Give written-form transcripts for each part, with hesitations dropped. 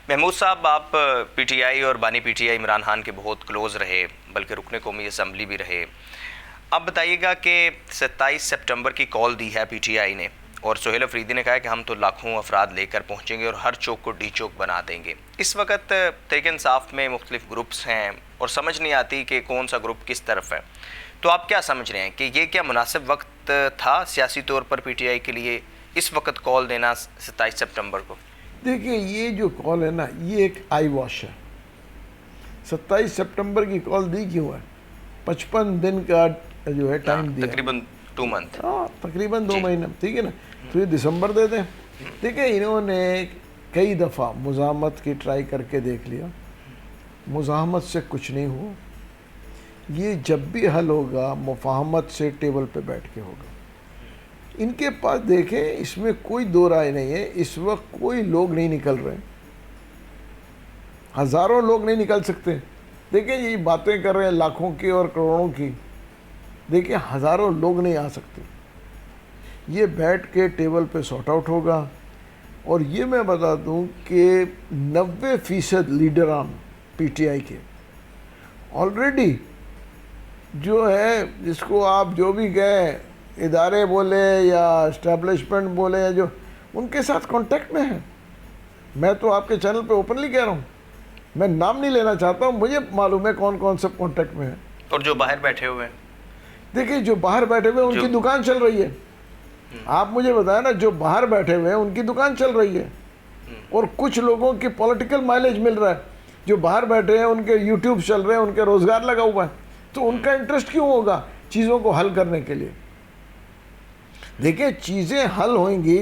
محمود صاحب، آپ پی ٹی آئی اور بانی پی ٹی آئی عمران خان کے بہت کلوز رہے، بلکہ رکن قومی اسمبلی بھی رہے. اب بتائیے گا کہ 27 سپٹمبر کی کال دی ہے پی ٹی آئی نے، اور سہیل افریدی نے کہا کہ ہم تو لاکھوں افراد لے کر پہنچیں گے اور ہر چوک کو ڈی چوک بنا دیں گے. اس وقت تحریک انصاف میں مختلف گروپس ہیں اور سمجھ نہیں آتی کہ کون سا گروپ کس طرف ہے. تو آپ کیا سمجھ رہے ہیں کہ یہ کیا مناسب وقت تھا سیاسی طور پر پی ٹی آئی کے لیے اس وقت کال دینا 27 سپٹمبر کو؟ دیکھیے، یہ جو کال ہے نا، یہ ایک آئی واش ہے. 27 سپٹمبر کی کال دی کیوں ہے؟ 55 دن کا جو ہے ٹائم دیا، تقریباً 2 منتھ. ہاں، تقریباً 2 مہینے، ٹھیک ہے نا. تو یہ دسمبر دے دیں. دیکھیں، انہوں نے کئی دفعہ مزاحمت کی ٹرائی کر کے دیکھ لیا، مزاحمت سے کچھ نہیں ہوا. یہ جب بھی حل ہوگا مفاہمت سے ٹیبل پہ بیٹھ کے ہوگا. ان کے پاس دیکھیں، اس میں کوئی دو رائے نہیں ہے. اس وقت کوئی لوگ نہیں نکل رہے، ہزاروں لوگ نہیں نکل سکتے. دیکھیں، یہ باتیں کر رہے ہیں لاکھوں کی اور کروڑوں کی، دیکھیں ہزاروں لوگ نہیں آ سکتے. یہ بیٹھ کے ٹیبل پہ سارٹ آؤٹ ہوگا. اور یہ میں بتا دوں کہ 90% لیڈران پی ٹی آئی کے آلریڈی جو ہے، جس کو آپ جو بھی کہیں ادارے بولے یا اسٹیبلشمنٹ بولے، یا جو ان کے ساتھ کانٹیکٹ میں ہیں. میں تو آپ کے چینل پہ اوپنلی کہہ رہا ہوں، میں نام نہیں لینا چاہتا ہوں، مجھے معلوم ہے کون کون سب کانٹیکٹ میں ہیں. اور جو باہر بیٹھے ہوئے ہیں، دیکھیں جو باہر بیٹھے ہوئے ان کی دکان چل رہی ہے. آپ مجھے بتائیں نا، جو باہر بیٹھے ہوئے ہیں ان کی دکان چل رہی ہے، اور کچھ لوگوں کی پولیٹیکل مائلیج مل رہا ہے. جو باہر بیٹھے ہیں ان کے یوٹیوب چل رہے ہیں، ان کے روزگار لگا ہوا ہے. تو ان کا انٹرسٹ کیوں ہوگا چیزوں کو حل کرنے کے لیے؟ دیکھیں، چیزیں حل ہوئیں گی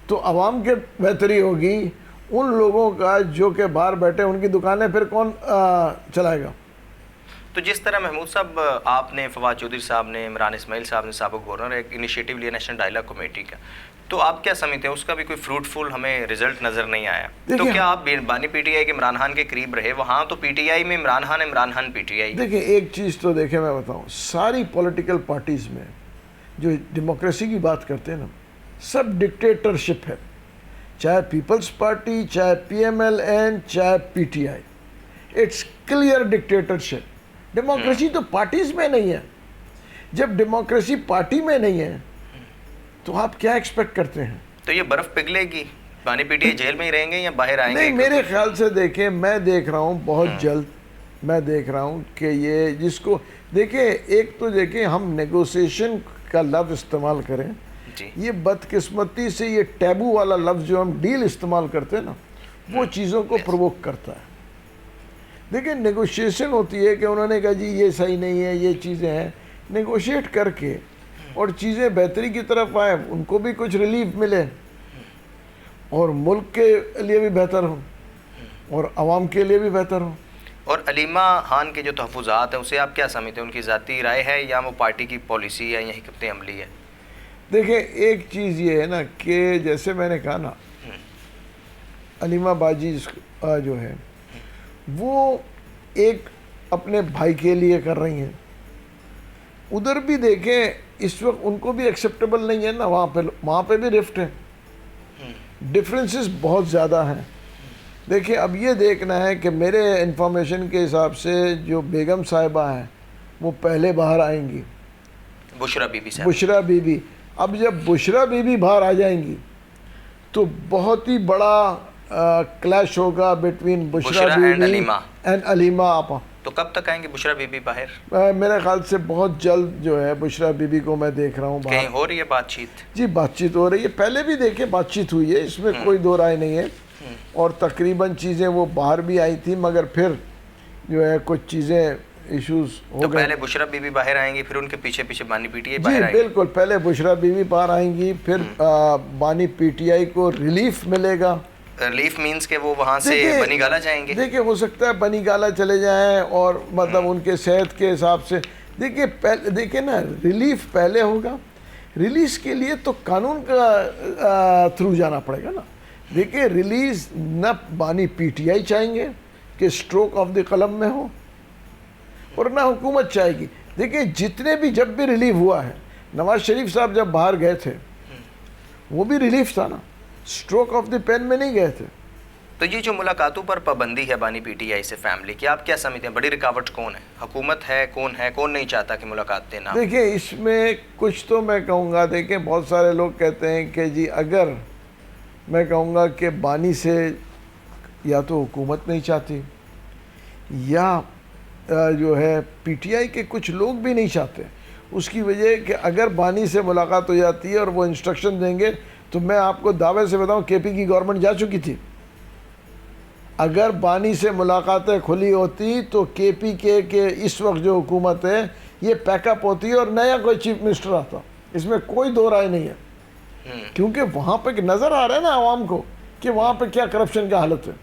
تو عوام کے بہتری ہوگی. ان لوگوں کا جو کہ باہر بیٹھے ان کی دکانیں پھر کون چلائے گا؟ تو جس طرح محمود صاحب آپ نے، فواد چودھری صاحب نے، عمران اسماعیل صاحب نے، سابق گورنر، ایک انیشیٹو لیا نیشنل ڈائلاگ کمیٹی کا، تو آپ کیا سمجھتے ہیں اس کا بھی کوئی فروٹفل ہمیں رزلٹ نظر نہیں آیا؟ تو کیا آپ بانی پی ٹی آئی کے عمران خان کے قریب رہے؟ وہاں تو پی ٹی آئی میں عمران خان پی ٹی آئی. دیکھیں، ایک چیز تو دیکھیں، میں بتاؤں، ساری پولیٹیکل پارٹیز میں جو ڈیموکریسی کی بات کرتے ہیں نا، سب ڈکٹیٹرشپ ہے. چاہے پیپلز پارٹی، چاہے پی ایم ایل این، چاہے P T I, it's clear dictatorship. Democracy تو پارٹیز میں نہیں ہے. جب ڈیموکریسی پارٹی میں نہیں ہے تو آپ کیا ایکسپیکٹ کرتے ہیں؟ تو یہ برف پگھلے گی؟ بانی پی ٹی آئی جیل میں ہی رہیں گے یا باہر آئیں گے؟ نہیں، میرے خیال سے دیکھیں، میں دیکھ رہا ہوں بہت جلد، میں دیکھ رہا ہوں کہ یہ جس کو دیکھیں، ایک تو دیکھیں ہم نیگوسیشن کا لفظ استعمال کریں. یہ بدقسمتی سے یہ ٹیبو والا لفظ جو ہم ڈیل استعمال کرتے ہیں نا، وہ چیزوں کو پرووک کرتا ہے. دیکھیں، نیگوشیشن ہوتی ہے کہ انہوں نے کہا جی یہ صحیح نہیں ہے، یہ چیزیں ہیں، نیگوشیٹ کر کے اور چیزیں بہتری کی طرف آئیں، ان کو بھی کچھ ریلیف ملے اور ملک کے لیے بھی بہتر ہو اور عوام کے لیے بھی بہتر ہو. اور علیمہ خان کے جو تحفظات ہیں اسے آپ کیا سمجھتے ہیں؟ ان کی ذاتی رائے ہے یا وہ پارٹی کی پالیسی ہے یا حکمت عملی ہے؟ دیکھیں، ایک چیز یہ ہے نا کہ جیسے میں نے کہا نا، علیمہ باجی جو ہے وہ ایک اپنے بھائی کے لیے کر رہی ہیں. ادھر بھی دیکھیں، اس وقت ان کو بھی ایکسیپٹیبل نہیں ہے نا، وہاں پہ بھی رفٹ ہے، ڈفرینسز بہت زیادہ ہیں. دیکھیں، اب یہ دیکھنا ہے کہ میرے انفارمیشن کے حساب سے جو بیگم صاحبہ ہیں وہ پہلے باہر آئیں گی، بشرا بی بی. اب جب بشرا بی بی باہر آ جائیں گی تو بہت ہی بڑا کلیش ہوگا between Bushra be be and Alima آپا. تو کب تک آئیں گے بشرا بی بی باہر؟ میرے خیال سے بہت جلد جو ہے بشرا بی بی کو میں دیکھ رہا ہوں باہر. کہیں ہو رہی ہے بات چیت؟ جی، بات چیت ہو رہی ہے. پہلے بھی دیکھیں بات چیت ہوئی ہے، اس میں کوئی دو رائے نہیں ہے. اور تقریباً چیزیں وہ باہر بھی آئی تھیں، مگر پھر جو ہے کچھ چیزیں ایشوز ہو گئے. تو پہلے بشرا بی بی باہر آئیں گی، پھر ان کے پیچھے پیچھے بانی پی ٹی آئی باہر آئیں گی؟ جی بالکل، پہلے بشرا بی بی باہر آئیں گی، پھر بانی پی ٹی آئی کو ریلیف ملے گا. ریلیف مینز کہ وہ وہاں سے بنی گالا جائیں گے؟ دیکھیں، ہو سکتا ہے بنی گالا چلے جائیں، اور مطلب ان کے صحت کے حساب سے دیکھیں نا، ریلیف پہلے ہوگا. ریلیز کے لیے تو قانون کا تھرو جانا پڑے گا نا. دیکھیں، ریلیز نہ بانی پی ٹی آئی چاہیں گے کہ سٹروک آف دی قلم میں ہو، اور نہ حکومت چاہے گی. دیکھیں، جتنے بھی جب بھی ریلیف ہوا ہے، نواز شریف صاحب جب باہر گئے تھے وہ بھی ریلیف تھا نا، سٹروک آف دی پین میں نہیں گئے تھے. تو یہ جو ملاقاتوں پر پابندی ہے بانی پی ٹی آئی سے فیملی کی، آپ کیا سمجھتے ہیں بڑی رکاوٹ کون ہے؟ حکومت ہے، کون نہیں چاہتا کہ ملاقاتیں نہ؟ دیکھیں اس میں کچھ تو میں کہوں گا، دیکھیں بہت سارے لوگ کہتے ہیں کہ جی اگر میں کہوں گا کہ بانی سے یا تو حکومت نہیں چاہتی یا جو ہے پی ٹی آئی کے کچھ لوگ بھی نہیں چاہتے، اس کی وجہ کہ اگر بانی سے ملاقات ہو جاتی ہے اور وہ انسٹرکشن دیں گے تو میں آپ کو دعوے سے بتاؤں کے پی کی گورنمنٹ جا چکی تھی۔ اگر بانی سے ملاقاتیں کھلی ہوتی تو کے پی کے اس وقت جو حکومت ہے یہ پیک اپ ہوتی اور نیا کوئی چیف منسٹر آتا، اس میں کوئی دو رائے نہیں ہے، کیونکہ وہاں پہ نظر آ رہا ہے نا عوام کو کہ وہاں پہ کیا کرپشن کا حالت ہے،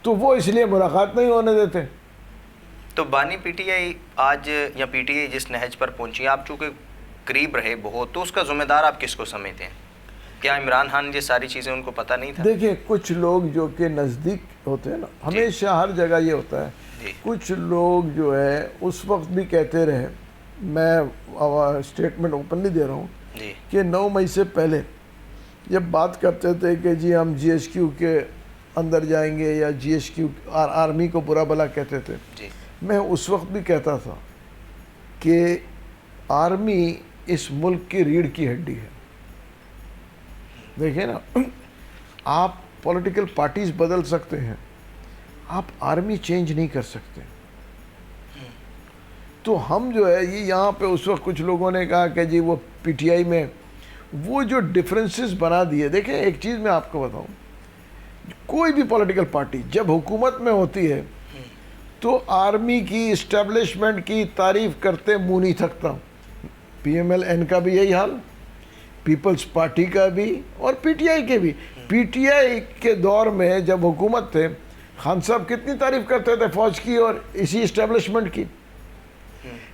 تو وہ اس لیے ملاقات نہیں ہونے دیتے۔ تو بانی پی ٹی آئی آج یا پی ٹی آئی جس نہج پر پہنچی، آپ چونکہ قریب رہے بہت، تو اس کا ذمہ دار آپ کس کو سمجھتے ہیں؟ کیا عمران خان یہ ساری چیزیں ان کو پتہ نہیں تھا؟ دیکھیں کچھ لوگ جو کہ نزدیک ہوتے ہیں نا، ہمیشہ ہر جگہ یہ ہوتا ہے، کچھ لوگ جو ہے اس وقت بھی کہتے رہے، میں اسٹیٹمنٹ اوپنلی دے رہا ہوں کہ 9 مئی سے پہلے جب بات کرتے تھے کہ جی ہم جی ایچ کیو کے اندر جائیں گے یا جی ایچ کیو آرمی کو برا بھلا کہتے تھے، میں اس وقت بھی کہتا تھا کہ آرمی اس ملک کی ریڑھ کی ہڈی ہے۔ دیکھیں نا، آپ پولیٹیکل پارٹیز بدل سکتے ہیں، آپ آرمی چینج نہیں کر سکتے۔ تو ہم جو ہے یہ یہاں پہ اس وقت کچھ لوگوں نے کہا کہ جی وہ پی ٹی آئی میں وہ جو ڈفرینسز بنا دیے۔ دیکھیں ایک چیز میں آپ کو بتاؤں، کوئی بھی پولیٹیکل پارٹی جب حکومت میں ہوتی ہے تو آرمی کی اسٹیبلشمنٹ کی تعریف کرتے منہ نہیں تھکتا۔ پی ایم ایل این کا بھی یہی حال، پیپلز پارٹی کا بھی اور پی ٹی آئی کے بھی۔ پی ٹی آئی کے دور میں جب حکومت تھے، خان صاحب کتنی تعریف کرتے تھے فوج کی اور اسی اسٹیبلشمنٹ کی،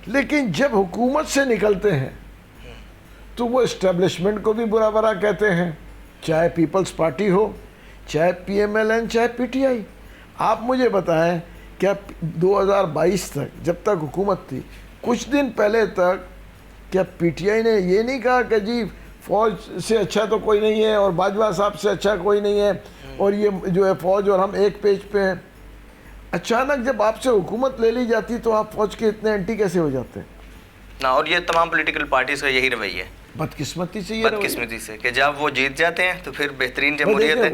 لیکن جب حکومت سے نکلتے ہیں تو وہ اسٹیبلشمنٹ کو بھی برا برا کہتے ہیں، چاہے پیپلز پارٹی ہو، چاہے پی ایم ایل این، چاہے پی ٹی آئی۔ آپ مجھے بتائیں کیا 2022 تک جب تک حکومت تھی، کچھ دن پہلے تک کیا پی ٹی آئی نے یہ نہیں کہا کہ جی فوج سے اچھا تو کوئی نہیں ہے اور باجوہ صاحب سے اچھا کوئی نہیں ہے اور یہ جو ہے فوج اور ہم ایک پیج پہ ہیں؟ اچانک جب آپ سے حکومت لے لی جاتی تو آپ فوج کے اتنے اینٹی کیسے ہو جاتے ہیں؟ نا، اور یہ تمام پولیٹیکل پارٹیز کا یہی رویہ ہے، بدقسمتی سے، یہ بدقسمتی سے، کہ جب وہ جیت جاتے ہیں تو پھر بہترین جمہوریت ہے،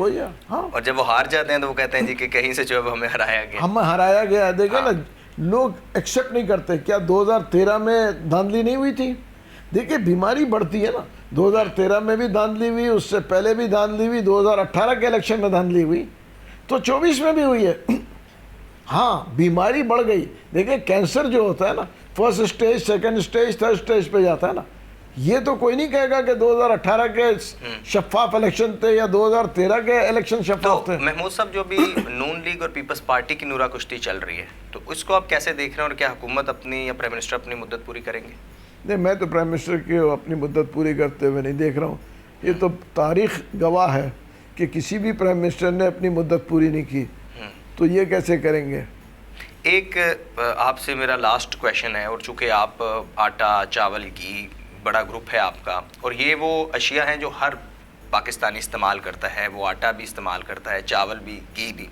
اور جب وہ ہار جاتے ہیں تو وہ کہتے ہیں جی کہ کہیں سے جو ہے ہمیں ہرایا گیا، ہمیں ہرایا گیا۔ دیکھیں نا، لوگ ایکسیپٹ نہیں کرتے۔ کیا 2013 میں دھاندلی نہیں ہوئی تھی؟ دیکھیں بیماری بڑھتی ہے نا، 2013 میں بھی دھاندلی ہوئی، اس سے پہلے بھی دھاندلی ہوئی، 2018 کے الیکشن میں دھاندلی ہوئی، تو 24 میں بھی ہوئی ہے۔ ہاں بیماری بڑھ گئی۔ دیکھیں کینسر جو ہوتا ہے نا، first stage, second stage, third stage پہ جاتا ہے نا، یہ تو کوئی نہیں کہے گا کہ 2018 کے شفاف الیکشن تھے یا 2013 کے الیکشن شفاف تھے۔ محمود صاحب، جو بھی نون لیگ اور پیپلز پارٹی کی نورا کشتی چل رہی ہے، تو اس کو آپ کیسے دیکھ رہے ہیں، اور کیا حکومت اپنی یا پرائم منسٹر اپنی مدت پوری کریں گے؟ نہیں، میں تو پرائم منسٹر کی اپنی مدت پوری کرتے ہوئے نہیں دیکھ رہا ہوں۔ یہ تو تاریخ گواہ ہے کہ کسی بھی پرائم منسٹر نے اپنی مدت پوری نہیں کی، تو یہ کیسے کریں گے؟ ایک آپ سے میرا لاسٹ کویشچن ہے، اور چونکہ آپ آٹا، چاول، گھی بڑا گروپ ہے آپ کا، اور یہ وہ اشیاء ہیں جو ہر پاکستانی استعمال کرتا ہے، وہ آٹا بھی استعمال کرتا ہے، چاول بھی، گھی بھی،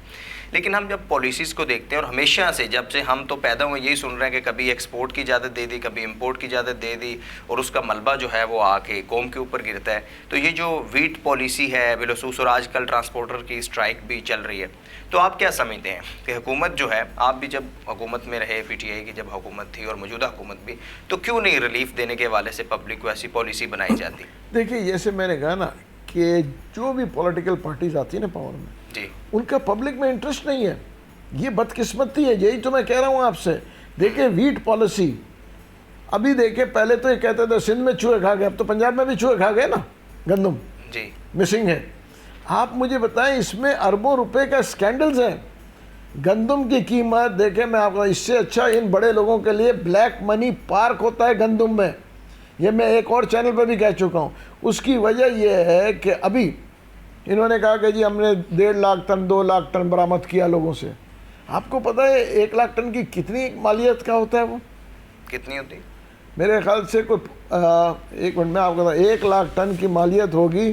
لیکن ہم جب پالیسیز کو دیکھتے ہیں، اور ہمیشہ سے جب سے ہم تو پیدا ہوئے یہی سن رہے ہیں کہ کبھی ایکسپورٹ کی اجازت دے دی، کبھی امپورٹ کی اجازت دے دی، اور اس کا ملبہ جو ہے وہ آ کے قوم کے اوپر گرتا ہے۔ تو یہ جو ویٹ پالیسی ہے بالخصوص، اور آج کل ٹرانسپورٹر کی اسٹرائک بھی چل رہی ہے، تو آپ کیا سمجھتے ہیں کہ حکومت جو ہے، آپ بھی جب حکومت میں رہے، پی ٹی آئی کی جب حکومت تھی اور موجودہ حکومت بھی، تو کیوں نہیں ریلیف دینے کے حوالے سے پبلک کو ایسی پالیسی بنائی جاتی؟ دیکھیے جیسے میں نے کہا نا کہ جو بھی پولیٹیکل پارٹیز آتی ہیں نا پاور میں، جی، ان کا پبلک میں انٹرسٹ نہیں ہے، یہ بدقسمتی ہے، یہی تو میں کہہ رہا ہوں آپ سے۔ دیکھیں ویٹ پالیسی، ابھی دیکھیں پہلے تو یہ کہتے تھے سندھ میں چوہے کھا گئے، اب تو پنجاب میں بھی چوہے کھا گئے نا، گندم جی، مسنگ ہے۔ آپ مجھے بتائیں اس میں اربوں روپے کا سکینڈلز ہیں۔ گندم کی قیمت دیکھیں، میں آپ کو اس سے اچھا ان بڑے لوگوں کے لیے بلیک منی پارک ہوتا ہے گندم میں، یہ میں ایک اور چینل پہ بھی کہہ چکا ہوں۔ اس کی وجہ یہ ہے کہ ابھی انہوں نے کہا کہ جی ہم نے 1.5 لاکھ ٹن 2 لاکھ ٹن برآمد کیا لوگوں سے۔ آپ کو پتہ ہے 1 لاکھ ٹن کی کتنی مالیت کا ہوتا ہے؟ وہ کتنی ہوتی؟ میرے خیال سے کوئی 1 منٹ میں آپ کو بتا، 1 لاکھ ٹن کی مالیت ہوگی